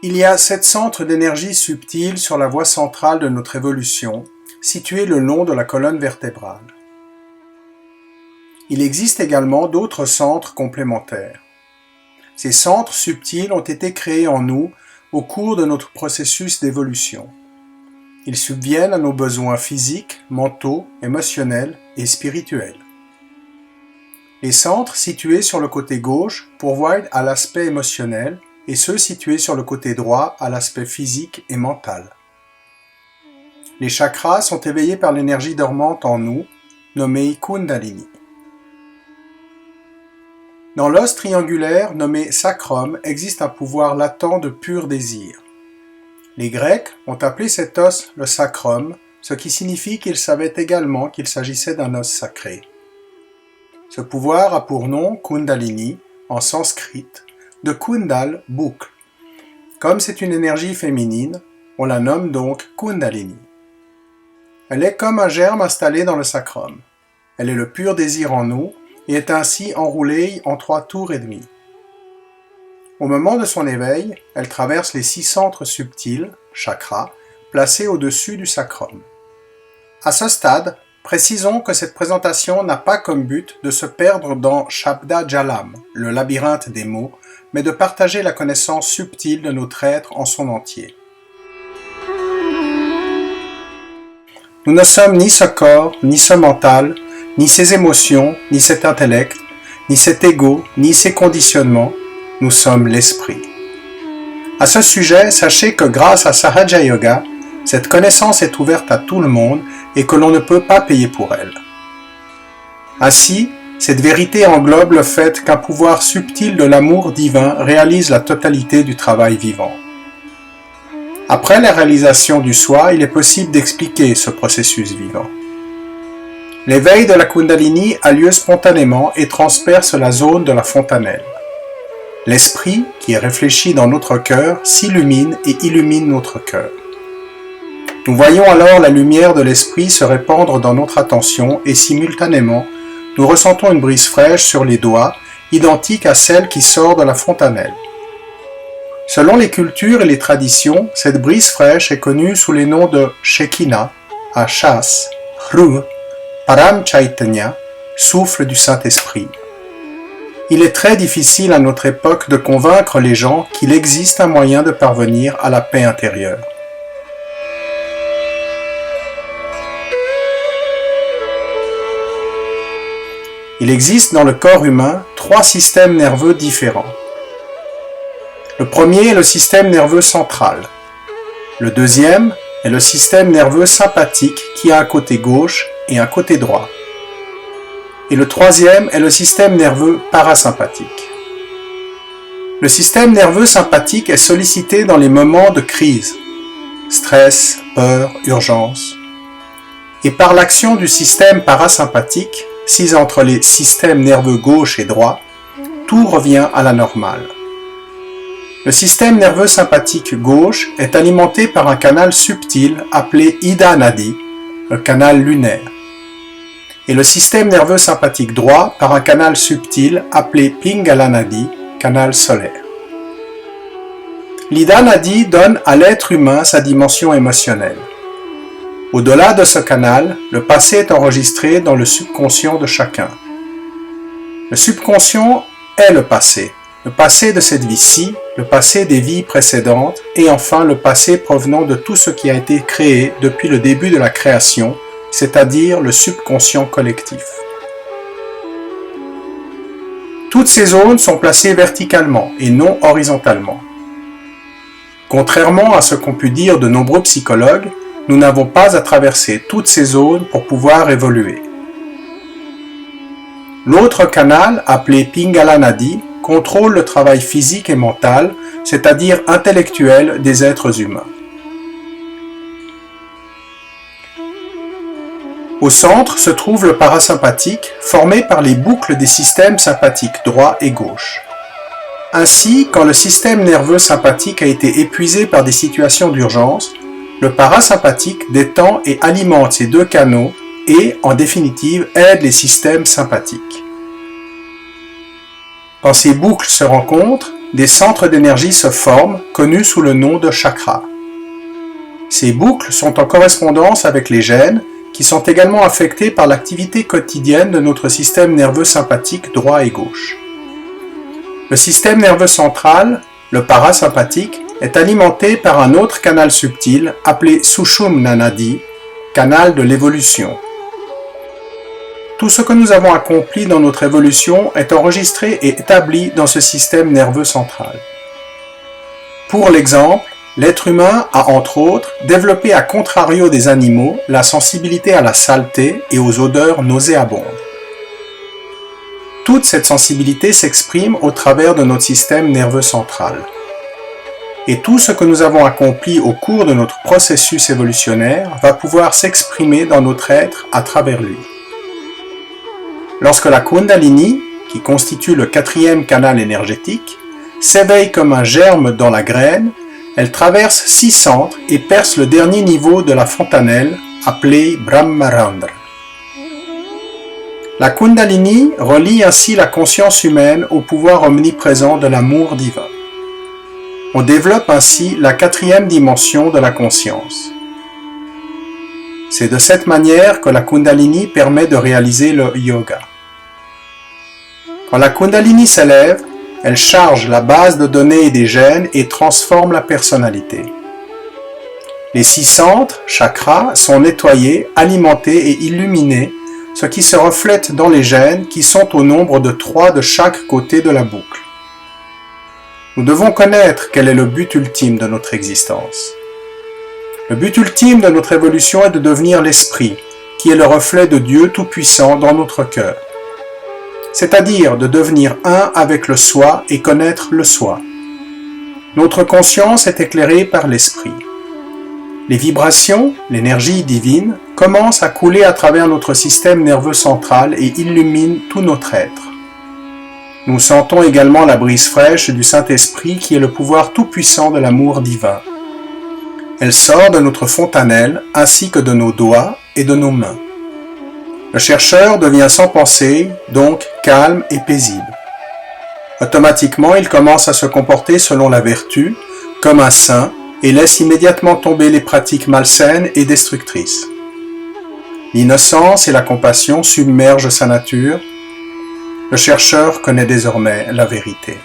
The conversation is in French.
Il y a 7 centres d'énergie subtile sur la voie centrale de notre évolution, situés le long de la colonne vertébrale. Il existe également d'autres centres complémentaires. Ces centres subtils ont été créés en nous au cours de notre processus d'évolution. Ils subviennent à nos besoins physiques, mentaux, émotionnels et spirituels. Les centres situés sur le côté gauche pourvoient à l'aspect émotionnel et ceux situés sur le côté droit à l'aspect physique et mental. Les chakras sont éveillés par l'énergie dormante en nous, nommée Kundalini. Dans l'os triangulaire nommé sacrum existe un pouvoir latent de pur désir. Les Grecs ont appelé cet os le sacrum, ce qui signifie qu'ils savaient également qu'il s'agissait d'un os sacré. Ce pouvoir a pour nom Kundalini, en sanskrit, de Kundal, boucle. Comme c'est une énergie féminine, on la nomme donc Kundalini. Elle est comme un germe installé dans le sacrum. Elle est le pur désir en nous et est ainsi enroulée en 3 tours et demi. Au moment de son éveil, elle traverse les 6 centres subtils, chakras, placés au-dessus du sacrum. À ce stade, précisons que cette présentation n'a pas comme but de se perdre dans Shabda Jalam, le labyrinthe des mots, mais de partager la connaissance subtile de notre être en son entier. Nous ne sommes ni ce corps, ni ce mental, ni ces émotions, ni cet intellect, ni cet ego, ni ces conditionnements, nous sommes l'esprit. À ce sujet, sachez que grâce à Sahaja Yoga, cette connaissance est ouverte à tout le monde et que l'on ne peut pas payer pour elle. Ainsi, cette vérité englobe le fait qu'un pouvoir subtil de l'amour divin réalise la totalité du travail vivant. Après la réalisation du soi, il est possible d'expliquer ce processus vivant. L'éveil de la Kundalini a lieu spontanément et transperce la zone de la fontanelle. L'esprit, qui est réfléchi dans notre cœur, s'illumine et illumine notre cœur. Nous voyons alors la lumière de l'esprit se répandre dans notre attention et simultanément, nous ressentons une brise fraîche sur les doigts, identique à celle qui sort de la fontanelle. Selon les cultures et les traditions, cette brise fraîche est connue sous les noms de Shekinah, Achas, Ruh, Param Chaitanya, souffle du Saint-Esprit. Il est très difficile à notre époque de convaincre les gens qu'il existe un moyen de parvenir à la paix intérieure. Il existe dans le corps humain 3 systèmes nerveux différents. Le premier est le système nerveux central. Le deuxième est le système nerveux sympathique qui a un côté gauche et un côté droit. Et le troisième est le système nerveux parasympathique. Le système nerveux sympathique est sollicité dans les moments de crise, stress, peur, urgence. Et par l'action du système parasympathique, sis entre les systèmes nerveux gauche et droit, tout revient à la normale. Le système nerveux sympathique gauche est alimenté par un canal subtil appelé Ida Nadi, le canal lunaire, et le système nerveux sympathique droit par un canal subtil appelé Pingala Nadi, canal solaire. L'Ida Nadi donne à l'être humain sa dimension émotionnelle. Au-delà de ce canal, le passé est enregistré dans le subconscient de chacun. Le subconscient est le passé de cette vie-ci, le passé des vies précédentes et enfin le passé provenant de tout ce qui a été créé depuis le début de la création, c'est-à-dire le subconscient collectif. Toutes ces zones sont placées verticalement et non horizontalement. Contrairement à ce qu'ont pu dire de nombreux psychologues, nous n'avons pas à traverser toutes ces zones pour pouvoir évoluer. L'autre canal, appelé Pingala Nadi, contrôle le travail physique et mental, c'est-à-dire intellectuel des êtres humains. Au centre se trouve le parasympathique, formé par les boucles des systèmes sympathiques droit et gauche. Ainsi, quand le système nerveux sympathique a été épuisé par des situations d'urgence, le parasympathique détend et alimente ces 2 canaux et, en définitive, aide les systèmes sympathiques. Quand ces boucles se rencontrent, des centres d'énergie se forment, connus sous le nom de chakras. Ces boucles sont en correspondance avec les gènes, qui sont également affectés par l'activité quotidienne de notre système nerveux sympathique droit et gauche. Le système nerveux central, le parasympathique, est alimenté par un autre canal subtil appelé Sushumna Nadi, canal de l'évolution. Tout ce que nous avons accompli dans notre évolution est enregistré et établi dans ce système nerveux central. Pour l'exemple, l'être humain a entre autres développé à contrario des animaux la sensibilité à la saleté et aux odeurs nauséabondes. Toute cette sensibilité s'exprime au travers de notre système nerveux central. Et tout ce que nous avons accompli au cours de notre processus évolutionnaire va pouvoir s'exprimer dans notre être à travers lui. Lorsque la Kundalini, qui constitue le 4e canal énergétique, s'éveille comme un germe dans la graine, elle traverse 6 centres et perce le dernier niveau de la fontanelle, appelée Brahmarandra. La Kundalini relie ainsi la conscience humaine au pouvoir omniprésent de l'amour divin. On développe ainsi la 4e dimension de la conscience. C'est de cette manière que la Kundalini permet de réaliser le yoga. Quand la Kundalini s'élève, elle charge la base de données des gènes et transforme la personnalité. Les 6 centres, chakras, sont nettoyés, alimentés et illuminés, ce qui se reflète dans les gènes qui sont au nombre de 3 de chaque côté de la boucle. Nous devons connaître quel est le but ultime de notre existence. Le but ultime de notre évolution est de devenir l'esprit, qui est le reflet de Dieu Tout-Puissant dans notre cœur. C'est-à-dire de devenir un avec le soi et connaître le soi. Notre conscience est éclairée par l'esprit. Les vibrations, l'énergie divine, commencent à couler à travers notre système nerveux central et illuminent tout notre être. Nous sentons également la brise fraîche du Saint-Esprit qui est le pouvoir tout-puissant de l'amour divin. Elle sort de notre fontanelle ainsi que de nos doigts et de nos mains. Le chercheur devient sans pensée, donc calme et paisible. Automatiquement, il commence à se comporter selon la vertu, comme un saint, et laisse immédiatement tomber les pratiques malsaines et destructrices. L'innocence et la compassion submergent sa nature. Le chercheur connaît désormais la vérité.